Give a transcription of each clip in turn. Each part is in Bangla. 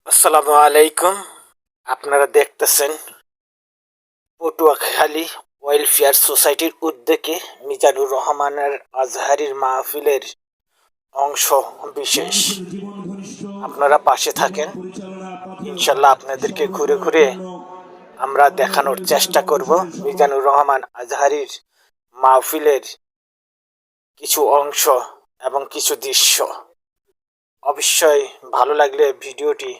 আসসালামু আলাইকুম। আপনারা দেখতেছেন পটুয়াখালী ওয়েলফেয়ার সোসাইটির উদ্যোগে মিজানুর রহমানের আজহারির মাহফিলের অংশ বিশেষ। আপনারা পাশে থাকেন, ইনশাল্লাহ আপনাদেরকে ঘুরে ঘুরে আমরা দেখানোর চেষ্টা করব মিজানুর রহমান আজহারির মাহফিলের কিছু অংশ এবং কিছু দৃশ্য। অবশ্যই ভালো লাগলে ভিডিওটি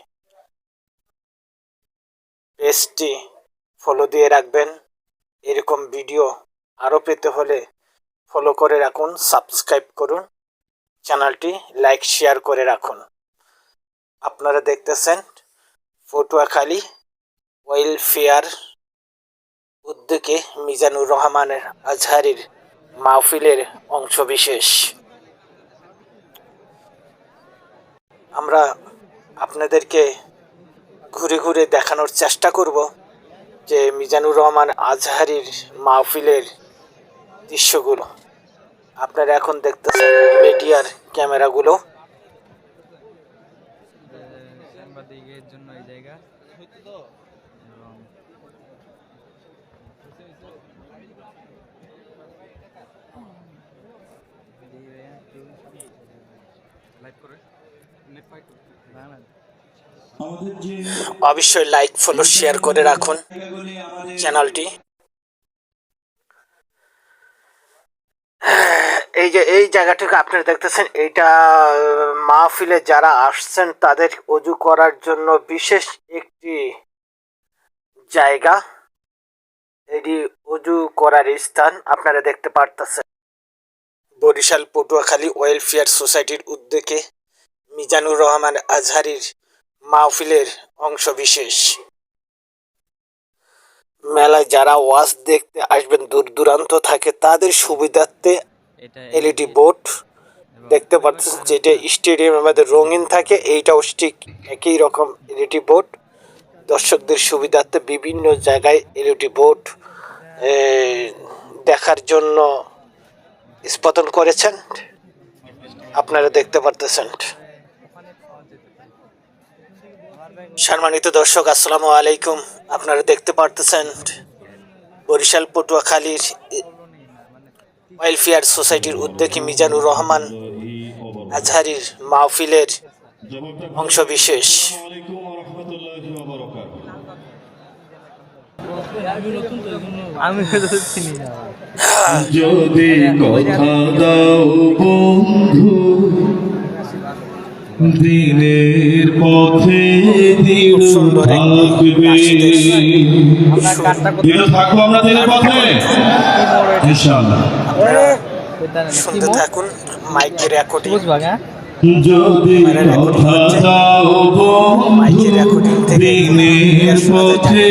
পেজটি ফলো দিয়ে রাখবেন। এরকম ভিডিও আরও পেতে হলে ফলো করে রাখুন, সাবস্ক্রাইব করুন, চ্যানেলটি লাইক শেয়ার করে রাখুন। আপনারা দেখতেছেন পটুয়াখালী ওয়েলফেয়ার উদ্যোগে মিজানুর রহমানের আজহারির মাহফিলের অংশ বিশেষ। আমরা আপনাদেরকে ঘুরে ঘুরে দেখানোর চেষ্টা করব যে মিজানুর রহমান আজহারির মাহফিলের দৃশ্যগুলো। আপনারা এখন দেখতেছেন মিডিয়ার ক্যামেরাগুলো। সাংবাদিকের জন্য এই জায়গা অবশ্যই লাইক ফলো শেয়ার করে রাখুন চ্যানেলটি। এই জায়গাটাকে আপনারা দেখতেছেন, এইটা মাহফিলে যারা আসছেন তাদের ওযু করার জন্য বিশেষ একটি জায়গা। এটি ওযু করার স্থান আপনারা দেখতে পারতেছেন। বরিশাল পটুয়াখালী ওয়েলফেয়ার সোসাইটির উদ্যোগে মিজানুর রহমান আজহারির মাহফিলের অংশ বিশেষ। মেলায় যারা ওয়াজ দেখতে আসবেন দূর দূরান্ত থাকে তাদের সুবিধার্থে এলইডি বোর্ড দেখতে পাচ্ছেন, যেটা স্টেডিয়ামের মধ্যে রঙিন থাকে, এইটাও ঠিক একই রকম এলইডি বোর্ড। দর্শকদের সুবিধার্থে বিভিন্ন জায়গায় এলইডি বোর্ড দেখার জন্য স্থাপন করেছেন, আপনারা দেখতে পারতেছেন। সম্মানিত দর্শক, আসসালামু আলাইকুম। আপনারা দেখতে পারতেছেন বরিশাল পটুয়াখালীর ওয়েলফেয়ার সোসাইটির উদ্যোগে মিজানুর রহমান আজহারির মাহফিলের অংশ বিশেষ। যদি কথা দাও বন্ধু দিনের পথে দৃঢ় থাকবে, দৃঢ় থাকবো আমরা দিনের পথে ইনশাআল্লাহ। শুনতে থাকুন মাইকের রেকর্ডিং। যদি কথা দাও বন্ধু দিনের পথে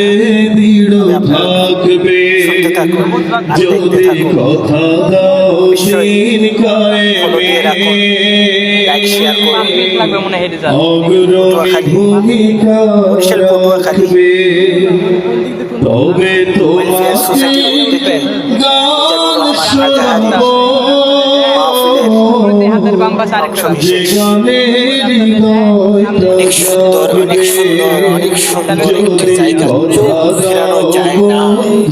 দৃঢ় থাকবে, যদি কথা দাও দিন কায়েমে অগ্রণী ভূমিকা রাখবে, তবে তোমাকে গান শোনাবো যেখানে হৃদয় অনেক সুন্দর, অনেক সুন্দর, অনেক সুন্দর একটি জায়গা।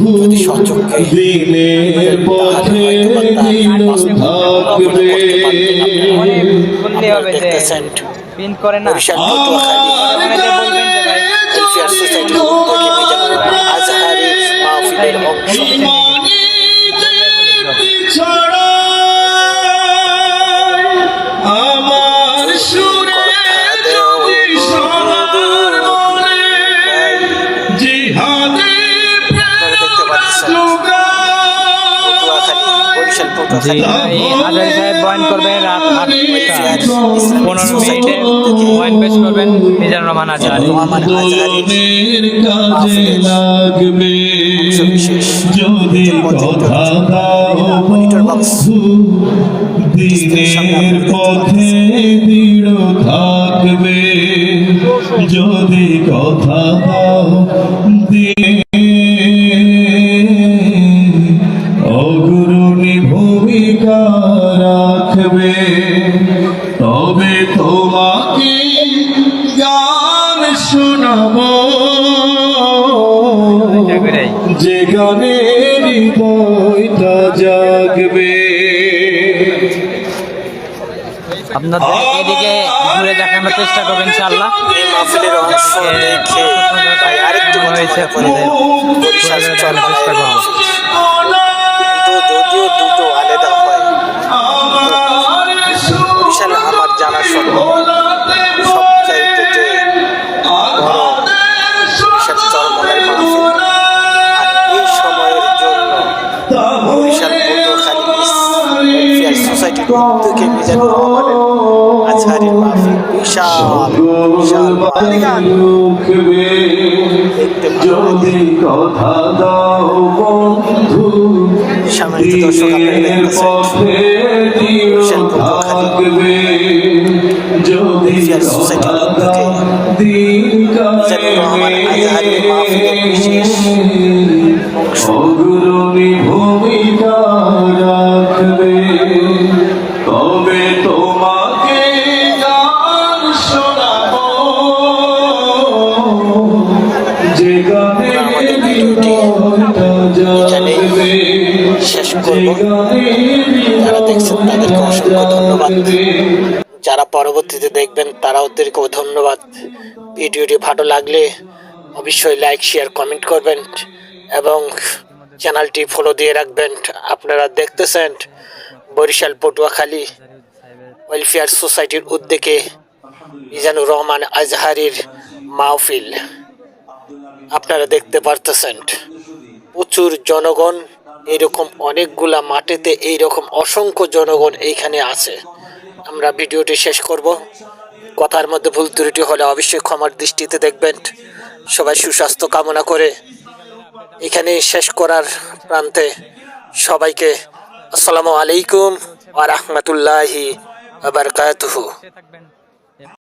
যদি সচক্ষে দিনের পথে দৃঢ় থাকবে, দেখতেছেন পিন করে না বরিশাল পটুয়াখালী ওয়েলফেয়ার সোসাইটির উদ্যোগে মিজানুর রহমান আজহারির মাহফিলের অংশ। আমার সুরে সোনার মনে জিহাদে আজহারি সাহেব বয়ান করবেন রাত 8:15 মিনিটে বয়ান পেশ করবেন মিজানুর রহমান আজহারি। কাজে লাগবে, যদি কথা দাও বন্ধু দিনের পথে দৃঢ় থাকবে, যদি কথা দাও অগ্রণী ভূমিকা রাখবে, তবে তোমাকে গান শোনাবো যে গানের হৃদয়টা জাগবে। আপনাদের এদিকে ঘুরে দেখানোর চেষ্টা করবেন ইনশাআল্লাহ। এই মাহফিলের অংশ দেখে ভাই আরেকটু কথা হয়েছে মনে পড়ে যায়। বরিশাল চরমনাইয়ের মাহফিল। কিন্তু যদিও দুটো আলাদা হয়, বরিশাল আমার জানা সবচাইতে যে বড় বরিশাল চরমনাইয়ের মাহফিল। আর এই সময়ের জন্য বরিশাল পটুয়াখালী ওয়েলফেয়ার সোসাইটির উদ্যোগে মিজানুর রহমানের আজহারের মাহফিল বিশাল বিশাল দেখতে ভালো লাগে। কথা দাও বন্ধু সামনে দর্শক আপনারা দেখতেছেন বরিশাল পটুয়াখালী ওয়েলফেয়ার সোসাইটির উদ্যোগে মিজানুর রহমান আজহারের মাহফিলের বিশেষ অংশ। অগ্রণী ভূমিকা রাখবে, তবে তোমাকে গান শোনাবো যে গানে হৃদয়টা জাগবে, শেষ যে করব। গানে যারা দেখছেন তাদেরকে অসংখ্য ধন্যবাদ। জাগবে। যারা পরবর্তীতে দেখবেন তারা ওদেরকেও ধন্যবাদ। ভিডিওটি ভালো লাগলে অবশ্যই লাইক শেয়ার কমেন্ট করবেন এবং চ্যানেলটি ফলো দিয়ে রাখবেন। আপনারা দেখতেছেন বরিশাল পটুয়াখালী ওয়েলফেয়ার সোসাইটির উদ্যোগে মিজানুর রহমান আজহারির মাহফিল আপনারা দেখতে পারতেছেন। প্রচুর জনগণ, এরকম অনেকগুলা মাঠেতে এইরকম অসংখ্য জনগণ এইখানে আছে। আমরা ভিডিওটি শেষ করব। কথার মধ্যে ভুল ত্রুটি হলে অবশ্যই ক্ষমার দৃষ্টিতে দেখবেন। সবাই সুস্বাস্থ্য কামনা করে এখানে শেষ করার প্রান্তে সবাইকে আসসালামু আলাইকুম ওয়া রাহমাতুল্লাহি ওয়া বারাকাতুহু।